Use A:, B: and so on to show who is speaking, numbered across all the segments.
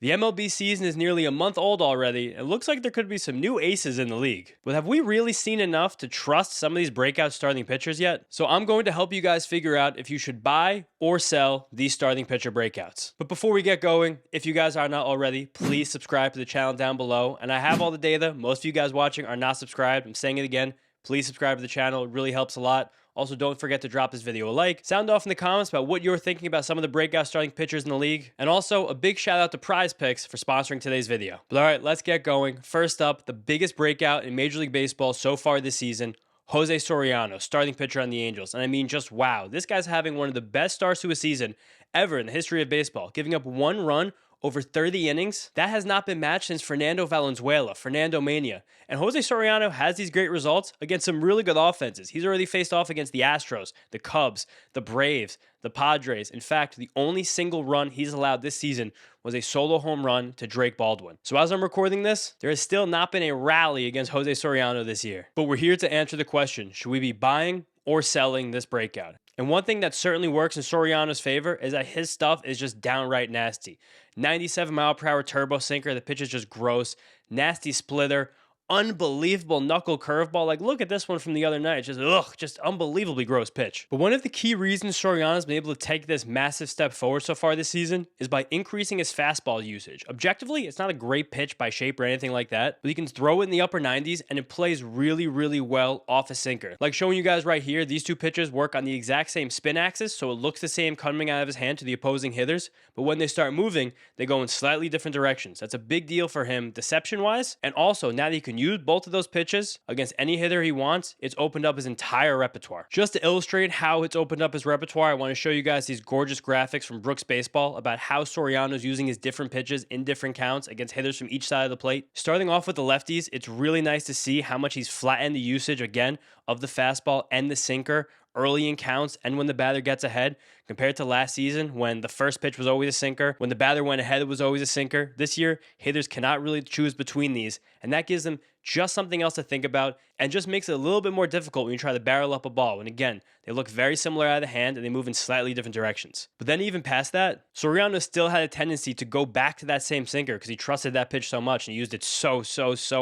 A: The MLB season is nearly a month old already. It looks like there could be some new aces in the league. But have we really seen enough to trust some of these breakout starting pitchers yet? So I'm going to help you guys figure out if you should buy or sell these starting pitcher breakouts. But before we get going, if you guys are not already, please subscribe to the channel down below. And I have all the data. Most of you guys watching are not subscribed. I'm saying it again. Please subscribe to the channel. It really helps a lot. Also, don't forget to drop this video a like. Sound off in the comments about what you're thinking about some of the breakout starting pitchers in the league. And also, a big shout out to Prize Picks for sponsoring today's video. But all right, let's get going. First up, the biggest breakout in Major League Baseball so far this season, Jose Soriano, starting pitcher on the Angels. And I mean, just wow. This guy's having one of the best starts to a season ever in the history of baseball, giving up one run over 30 innings. That has not been matched since Fernando Valenzuela, Fernando Mania. And Jose Soriano has these great results against some really good offenses. He's already faced off against the Astros, the Cubs, the Braves, the Padres. In fact, the only single run he's allowed this season was a solo home run to Drake Baldwin. So as I'm recording this, there has still not been a rally against Jose Soriano this year. But we're here to answer the question, should we be buying or selling this breakout? And one thing that certainly works in Soriano's favor is that his stuff is just downright nasty. 97-mile-per-hour turbo sinker, the pitch is just gross. Nasty splitter, unbelievable knuckle curveball. Like, look at this one from the other night. Just unbelievably gross pitch. But one of the key reasons Soriano's been able to take this massive step forward so far this season is by increasing his fastball usage. Objectively, it's not a great pitch by shape or anything like that, but he can throw it in the upper 90s and it plays really, really well off a sinker. Like showing you guys right here, these two pitches work on the exact same spin axis, so it looks the same coming out of his hand to the opposing hitters, but when they start moving, they go in slightly different directions. That's a big deal for him deception-wise, and also now that he can use both of those pitches against any hitter he wants, it's opened up his entire repertoire. Just to illustrate how it's opened up his repertoire, I want to show you guys these gorgeous graphics from Brooks Baseball about how Soriano's using his different pitches in different counts against hitters from each side of the plate. Starting off with the lefties, it's really nice to see how much he's flattened the usage again of the fastball and the sinker early in counts and when the batter gets ahead, compared to last season when the first pitch was always a sinker. When the batter went ahead, it was always a sinker. This year, hitters cannot really choose between these, and that gives them just something else to think about and just makes it a little bit more difficult when you try to barrel up a ball. And again, they look very similar out of the hand and they move in slightly different directions. But then even past that, Soriano still had a tendency to go back to that same sinker because he trusted that pitch so much and he used it so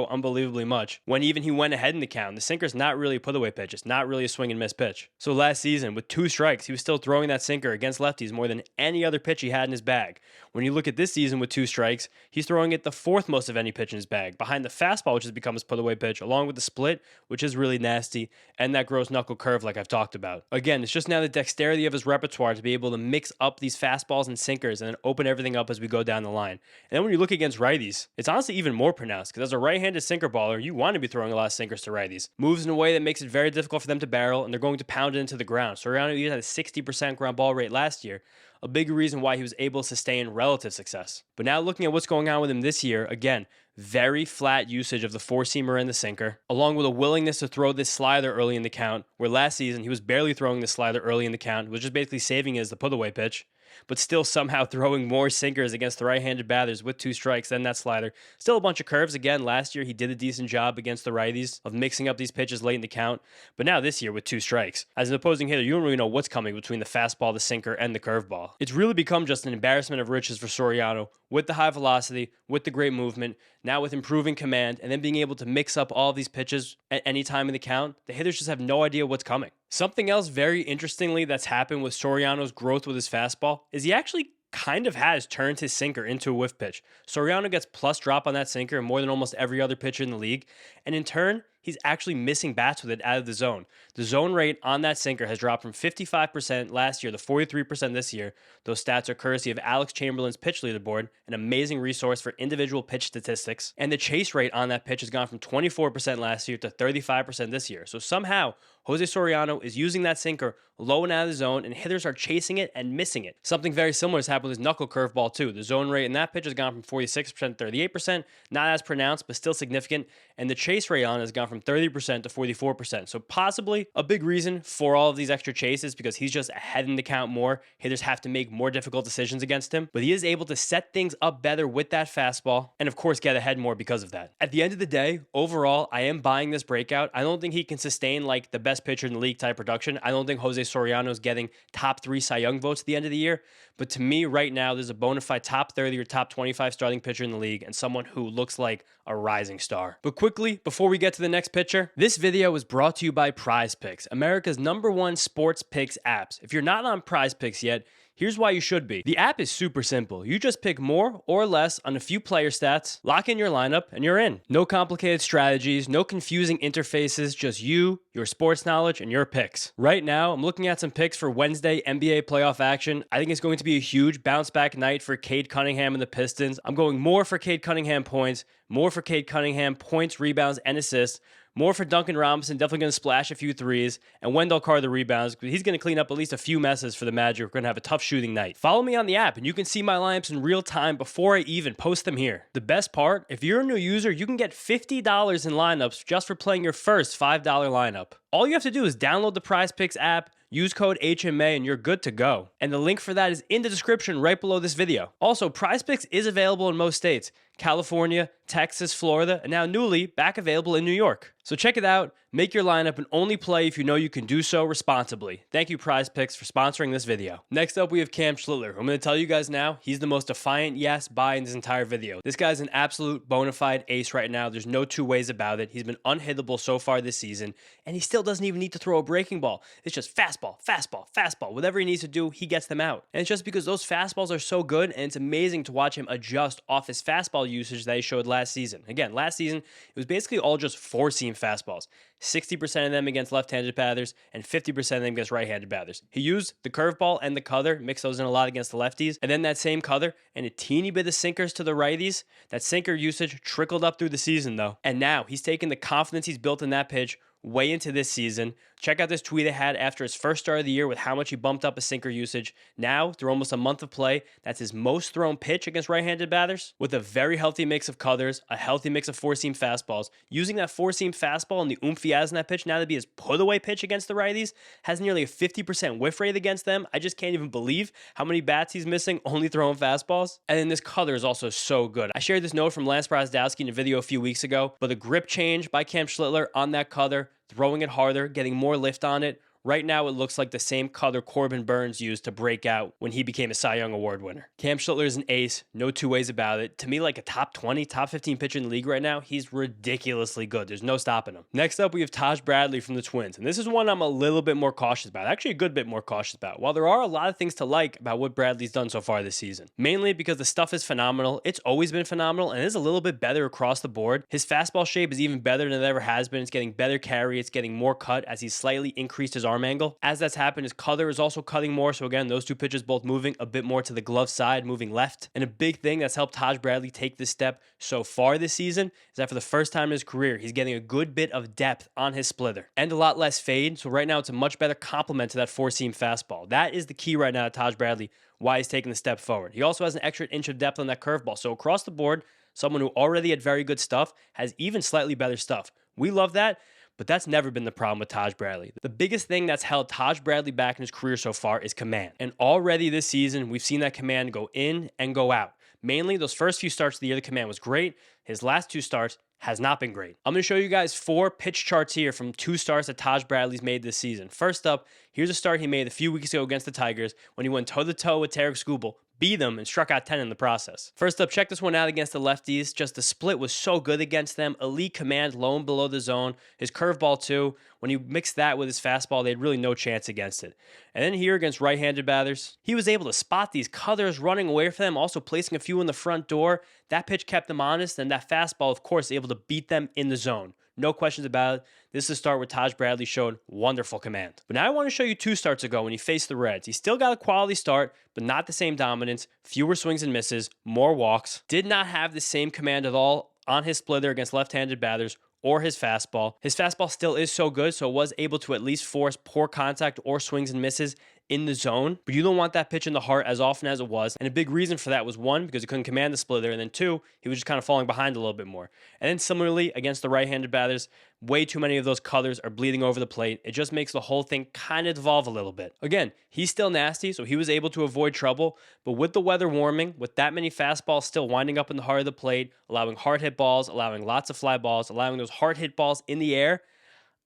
A: unbelievably much. When even he went ahead in the count, the sinker's not really a put-away pitch. It's not really a swing and miss pitch. So last season, with 2 strikes, he was still throwing that sinker against lefties more than any other pitch he had in his bag. When you look at this season with 2 strikes, he's throwing it the 4th most of any pitch in his bag, behind the fastball, which has become his put-away pitch, along with the split, which is really nasty, and that gross knuckle curve like I've talked about. Again, it's just now the dexterity of his repertoire to be able to mix up these fastballs and sinkers and then open everything up as we go down the line. And then when you look against righties, it's honestly even more pronounced because as a right-handed sinker baller, you want to be throwing a lot of sinkers to righties. Moves in a way that makes it very difficult for them to barrel, and they're going to pound it into the ground. Soriano even had a 60% ground ball rate last year, a big reason why he was able to sustain relative success. But now looking at what's going on with him this year, again, very flat usage of the 4-seamer and the sinker, along with a willingness to throw this slider early in the count, where last season he was barely throwing the slider early in the count, was just basically saving it as the put-away pitch, but still somehow throwing more sinkers against the right-handed batters with 2 strikes than that slider. Still a bunch of curves. Again, last year he did a decent job against the righties of mixing up these pitches late in the count, but now this year with 2 strikes. As an opposing hitter, you don't really know what's coming between the fastball, the sinker, and the curveball. It's really become just an embarrassment of riches for Soriano, with the high velocity, with the great movement, now with improving command, and then being able to mix up all of these pitches at any time in the count. The hitters just have no idea what's coming. Something else very interestingly that's happened with Soriano's growth with his fastball is he actually kind of has turned his sinker into a whiff pitch. Soriano gets plus drop on that sinker more than almost every other pitcher in the league, and in turn, he's actually missing bats with it out of the zone. The zone rate on that sinker has dropped from 55% last year to 43% this year. Those stats are courtesy of Alex Chamberlain's pitch leaderboard, an amazing resource for individual pitch statistics. And the chase rate on that pitch has gone from 24% last year to 35% this year. So somehow, Jose Soriano is using that sinker low and out of the zone, and hitters are chasing it and missing it. Something very similar has happened with his knuckle curveball too. The zone rate in that pitch has gone from 46% to 38%, not as pronounced, but still significant. And the chase rate on it has gone from 30% to 44%. So possibly a big reason for all of these extra chases because he's just ahead in the count more. Hitters have to make more difficult decisions against him, but he is able to set things up better with that fastball and of course get ahead more because of that. At the end of the day, overall, I am buying this breakout. I don't think he can sustain like the best best pitcher in the league type production. I don't think Jose Soriano is getting top 3 Cy Young votes at the end of the year. But to me, right now, there's a bona fide top 30 or top 25 starting pitcher in the league and someone who looks like a rising star. But quickly, before we get to the next pitcher, this video was brought to you by Prize Picks, America's #1 sports picks apps. If you're not on Prize Picks yet, here's why you should be. The app is super simple. You just pick more or less on a few player stats, lock in your lineup, and you're in. No complicated strategies, no confusing interfaces, just you, your sports knowledge, and your picks. Right now, I'm looking at some picks for Wednesday NBA playoff action. I think it's going to be a huge bounce back night for Cade Cunningham and the Pistons. I'm going more for Cade Cunningham points, more for Cade Cunningham points, rebounds, and assists. More for Duncan Robinson, definitely going to splash a few threes. And Wendell Carter the rebounds. He's going to clean up at least a few messes for the Magic. We're going to have a tough shooting night. Follow me on the app, and you can see my lineups in real time before I even post them here. The best part, if you're a new user, you can get $50 in lineups just for playing your first $5 lineup. All you have to do is download the Prize Picks app, use code HMA, and you're good to go. And the link for that is in the description right below this video. Also, Prize Picks is available in most states: California, Texas, Florida, and now newly back available in New York. So check it out, make your lineup, and only play if you know you can do so responsibly. Thank you, Prize Picks, for sponsoring this video. Next up, we have Cam Schlittler. I'm going to tell you guys now, he's the most defiant yes buy in this entire video. This guy's an absolute bona fide ace right now. There's no two ways about it. He's been unhittable so far this season, and he still doesn't even need to throw a breaking ball. It's just fastball, fastball, fastball. Whatever he needs to do, he gets them out. And it's just because those fastballs are so good, and it's amazing to watch him adjust off his fastball usage that he showed last season. Again, last season, it was basically all just four-seam fastballs. 60% of them against left-handed batters and 50% of them against right-handed batters. He used the curveball and the cutter, mixed those in a lot against the lefties, and then that same cutter and a teeny bit of sinkers to the righties. That sinker usage trickled up through the season, though. And now he's taken the confidence he's built in that pitch way into this season. Check out this tweet I had after his first start of the year with how much he bumped up his sinker usage. Now, through almost a month of play, that's his most thrown pitch against right-handed batters, with a very healthy mix of cutters, a healthy mix of four-seam fastballs. Using that four-seam fastball and the oomph he has in that pitch now to be his put-away pitch against the righties, has nearly a 50% whiff rate against them. I just can't even believe how many bats he's missing only throwing fastballs. And then this cutter is also so good. I shared this note from Lance Brazdowski in a video a few weeks ago, but the grip change by Cam Schlittler on that cutter, throwing it harder, getting more lift on it. Right now, it looks like the same cutter Corbin Burns used to break out when he became a Cy Young Award winner. Cam Schlittler is an ace, no two ways about it. To me, like a top 20, top 15 pitcher in the league right now, he's ridiculously good. There's no stopping him. Next up, we have Taj Bradley from the Twins, and this is one I'm a little bit more cautious about. Actually, a good bit more cautious about. While there are a lot of things to like about what Bradley's done so far this season, mainly because the stuff is phenomenal. It's always been phenomenal, and is a little bit better across the board. His fastball shape is even better than it ever has been. It's getting better carry. It's getting more cut as he's slightly increased his arm angle. As that's happened, his cutter is also cutting more. So again, those two pitches both moving a bit more to the glove side, moving left. And a big thing that's helped Taj Bradley take this step so far this season is that for the first time in his career, he's getting a good bit of depth on his splitter and a lot less fade. So right now, it's a much better complement to that four-seam fastball. That is the key right now to Taj Bradley, why he's taking the step forward. He also has an extra inch of depth on that curveball. So across the board, someone who already had very good stuff has even slightly better stuff. We love that. But that's never been the problem with Taj Bradley. The biggest thing that's held Taj Bradley back in his career so far is command. And already this season, we've seen that command go in and go out. Mainly, those first few starts of the year, the command was great. His last two starts has not been great. I'm going to show you guys 4 pitch charts here from 2 starts that Taj Bradley's made this season. First up, here's a start he made a few weeks ago against the Tigers when he went toe-to-toe with Tarek Skubal, beat them, and struck out 10 in the process. First up, check this one out against the lefties. Just the split was so good against them. Elite command, low and below the zone. His curveball too. When you mix that with his fastball, they had really no chance against it. And then here against right-handed batters, he was able to spot these cutters running away from them, also placing a few in the front door. That pitch kept them honest, and that fastball, of course, able to beat them in the zone. No questions about it. This is a start where Taj Bradley showed wonderful command. But now I want to show you 2 starts ago when he faced the Reds. He still got a quality start, but not the same dominance. Fewer swings and misses, more walks. Did not have the same command at all on his splitter against left-handed batters or his fastball. His fastball still is so good, so it was able to at least force poor contact or swings and misses in the zone, but you don't want that pitch in the heart as often as it was. And a big reason for that was 1, because he couldn't command the splitter, and then 2, he was just kind of falling behind a little bit more. And then similarly, against the right-handed batters, way too many of those cutters are bleeding over the plate. It just makes the whole thing kind of devolve a little bit. Again, he's still nasty, so he was able to avoid trouble, but with the weather warming, with that many fastballs still winding up in the heart of the plate, allowing hard hit balls, allowing lots of fly balls, allowing those hard hit balls in the air,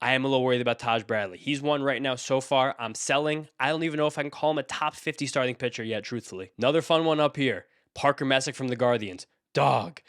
A: I am a little worried about Taj Bradley. He's one right now so far. I'm selling. I don't even know if I can call him a top 50 starting pitcher yet, truthfully. Another fun one up here. Parker Messick from the Guardians. Dog.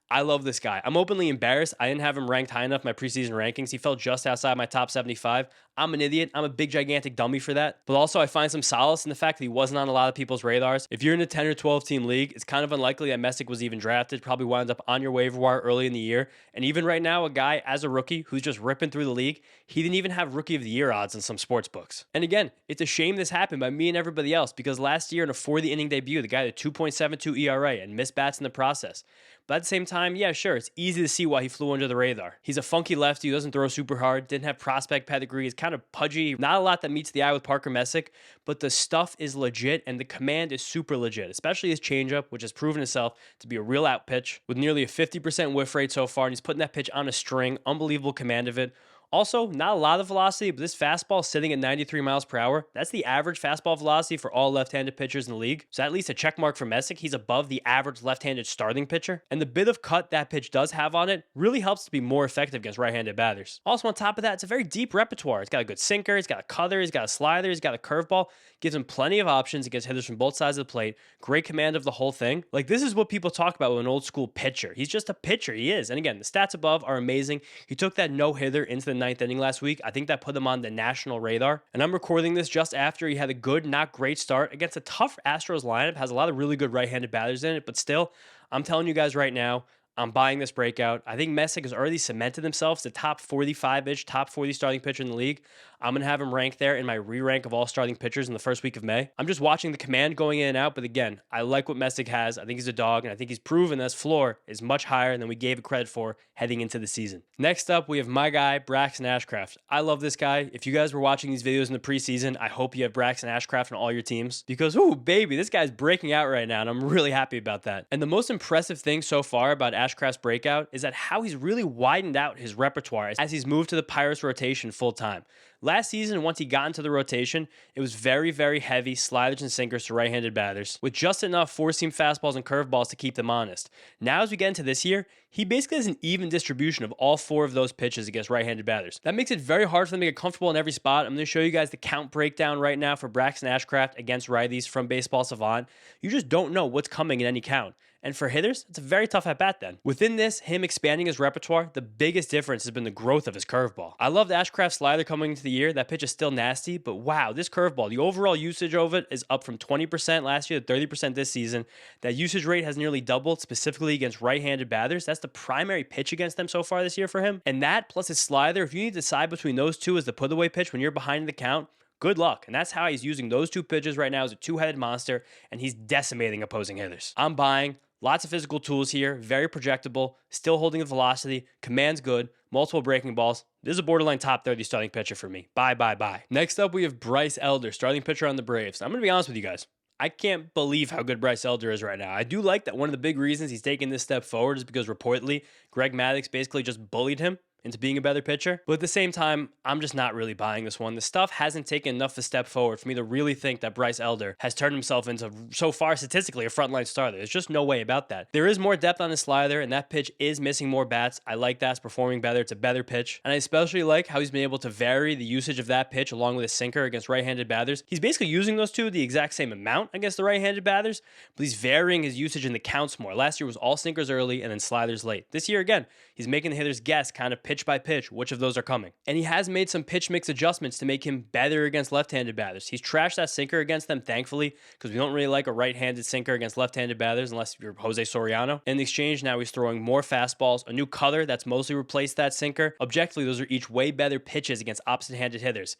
A: I love this guy. I'm openly embarrassed. I didn't have him ranked high enough in my preseason rankings. He fell just outside my top 75. I'm an idiot. I'm a big, gigantic dummy for that. But also, I find some solace in the fact that he wasn't on a lot of people's radars. If you're in a 10 or 12 team league, it's kind of unlikely that Messick was even drafted. Probably wound up on your waiver wire early in the year. And even right now, a guy as a rookie who's just ripping through the league, he didn't even have Rookie of the Year odds in some sports books. And again, it's a shame this happened by me and everybody else because last year in a 40 inning debut, the guy had a 2.72 ERA and missed bats in the process. But at the same time, yeah, sure, it's easy to see why he flew under the radar. He's a funky lefty who doesn't throw super hard, didn't have prospect pedigree, he's kind of pudgy, not a lot that meets the eye with Parker Messick, but the stuff is legit and the command is super legit, especially his changeup, which has proven itself to be a real out pitch with nearly a 50% whiff rate so far, and he's putting that pitch on a string, unbelievable command of it. Also, not a lot of velocity, but this fastball sitting at 93 miles per hour, that's the average fastball velocity for all left-handed pitchers in the league. So at least a check mark for Messick. He's above the average left-handed starting pitcher. And the bit of cut that pitch does have on it really helps to be more effective against right-handed batters. Also on top of that, it's a very deep repertoire. It's got a good sinker, it's got a cutter, it's got a slider, it's got a curveball. Gives him plenty of options against hitters from both sides of the plate. Great command of the whole thing. Like, this is what people talk about with an old school pitcher. He's just a pitcher. He is. And again, the stats above are amazing. He took that no-hitter into the ninth inning last week. I think that put him on the national radar. And I'm recording this just after he had a good, not great start against a tough Astros lineup. Has a lot of really good right-handed batters in it. But still, I'm telling you guys right now, I'm buying this breakout. I think Messick has already cemented himself as the top 45-ish, top 40 starting pitcher in the league. I'm going to have him ranked there in my re-rank of all starting pitchers in the first week of May. I'm just watching the command going in and out, but again, I like what Messick has. I think he's a dog, and I think he's proven that his floor is much higher than we gave it credit for heading into the season. Next up, we have my guy, Braxton Ashcraft. I love this guy. If you guys were watching these videos in the preseason, I hope you have Braxton Ashcraft on all your teams because, ooh, baby, this guy's breaking out right now, and I'm really happy about that. And the most impressive thing so far about Ashcraft's breakout is that how he's really widened out his repertoire as he's moved to the Pirates rotation full time. Last season, once he got into the rotation, it was very, very heavy sliders and sinkers to right-handed batters with just enough four-seam fastballs and curveballs to keep them honest. Now, as we get into this year, he basically has an even distribution of all four of those pitches against right-handed batters. That makes it very hard for them to get comfortable in every spot. I'm going to show you guys the count breakdown right now for Braxton Ashcraft against righties from Baseball Savant. You just don't know what's coming in any count. And for hitters, it's a very tough at-bat then. Within this, him expanding his repertoire, the biggest difference has been the growth of his curveball. I loved Ashcraft's slider coming into the year. That pitch is still nasty, but wow, this curveball, the overall usage of it is up from 20% last year to 30% this season. That usage rate has nearly doubled, specifically against right-handed batters. That's the primary pitch against them so far this year for him. And that, plus his slider, if you need to decide between those two as the put-away pitch when you're behind the count, good luck. And that's how he's using those two pitches right now as a two-headed monster, and he's decimating opposing hitters. I'm buying. Lots of physical tools here, very projectable, still holding the velocity, command's good, multiple breaking balls. This is a borderline top 30 starting pitcher for me. Bye. Next up, we have Bryce Elder, starting pitcher on the Braves. I'm going to be honest with you guys. I can't believe how good Bryce Elder is right now. I do like that one of the big reasons he's taking this step forward is because reportedly Greg Maddux basically just bullied him into being a better pitcher. But at the same time, I'm just not really buying this one. The stuff hasn't taken enough of a step forward for me to really think that Bryce Elder has turned himself into, so far statistically, a frontline starter. There's just no way about that. There is more depth on his slider, and that pitch is missing more bats. I like that. It's performing better. It's a better pitch. And I especially like how he's been able to vary the usage of that pitch along with his sinker against right-handed batters. He's basically using those two the exact same amount against the right-handed batters, but he's varying his usage in the counts more. Last year was all sinkers early and then sliders late. This year, again, he's making the hitters guess kind of pitch by pitch which of those are coming. And he has made some pitch mix adjustments to make him better against left-handed batters. He's trashed that sinker against them, thankfully, because we don't really like a right-handed sinker against left-handed batters unless you're Jose Soriano. In exchange, now he's throwing more fastballs, a new cutter that's mostly replaced that sinker. Objectively, those are each way better pitches against opposite-handed hitters.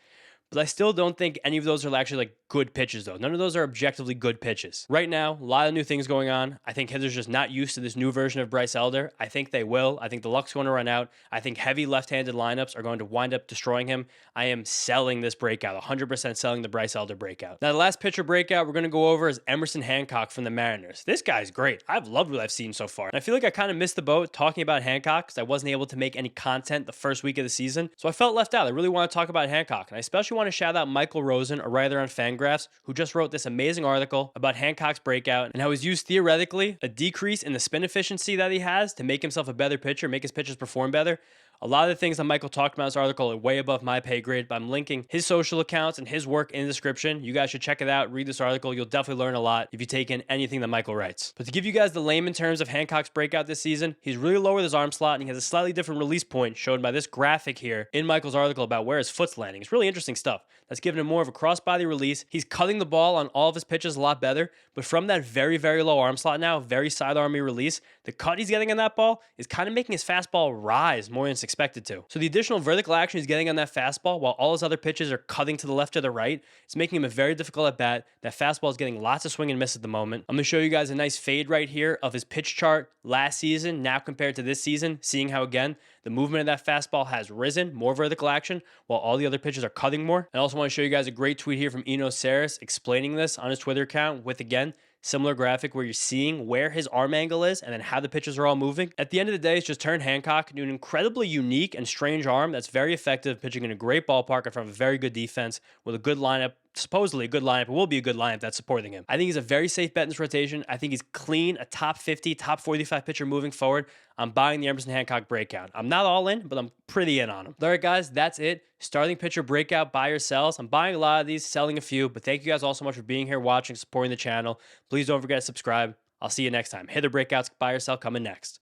A: But I still don't think any of those are actually like good pitches though. None of those are objectively good pitches. Right now, a lot of new things going on. I think hitters are just not used to this new version of Bryce Elder. I think they will. I think the luck's going to run out. I think heavy left-handed lineups are going to wind up destroying him. I am selling this breakout, 100% selling the Bryce Elder breakout. Now, the last pitcher breakout we're going to go over is Emerson Hancock from the Mariners. This guy's great. I've loved what I've seen so far. And I feel like I kind of missed the boat talking about Hancock because I wasn't able to make any content the first week of the season. So I felt left out. I really want to talk about Hancock. And I especially want to shout out Michael Rosen, a writer on Fangraphs, who just wrote this amazing article about Hancock's breakout and how he's used theoretically a decrease in the spin efficiency that he has to make himself a better pitcher, make his pitchers perform better. A lot of the things that Michael talked about in this article are way above my pay grade, but I'm linking his social accounts and his work in the description. You guys should check it out, read this article. You'll definitely learn a lot if you take in anything that Michael writes. But to give you guys the layman terms of Hancock's breakout this season, he's really low with his arm slot, and he has a slightly different release point shown by this graphic here in Michael's article about where his foot's landing. It's really interesting stuff. That's giving him more of a crossbody release. He's cutting the ball on all of his pitches a lot better, but from that very, very low arm slot now, very sidearmy release, the cut he's getting on that ball is kind of making his fastball rise more than it's expected to. So the additional vertical action he's getting on that fastball while all his other pitches are cutting to the left or the right, it's making him a very difficult at bat. That fastball is getting lots of swing and miss at the moment. I'm going to show you guys a nice fade right here of his pitch chart last season, now compared to this season, seeing how, again, the movement of that fastball has risen, more vertical action, while all the other pitches are cutting more. I also want to show you guys a great tweet here from Eno Saris explaining this on his Twitter account with, again, similar graphic where you're seeing where his arm angle is and then how the pitches are all moving. At the end of the day, it's just turned Hancock into an incredibly unique and strange arm that's very effective, pitching in a great ballpark in front of a very good defense with a good lineup. Supposedly a good lineup. It will be a good lineup that's supporting him. I think he's a very safe bet in this rotation. I think he's clean, a top 50, top 45 pitcher moving forward. I'm buying the Emerson Hancock breakout. I'm not all in, but I'm pretty in on him. All right, guys, that's it. Starting pitcher breakout, buy or sells. I'm buying a lot of these, selling a few, but thank you guys all so much for being here, watching, supporting the channel. Please don't forget to subscribe. I'll see you next time. Hither breakouts, buy or sell coming next.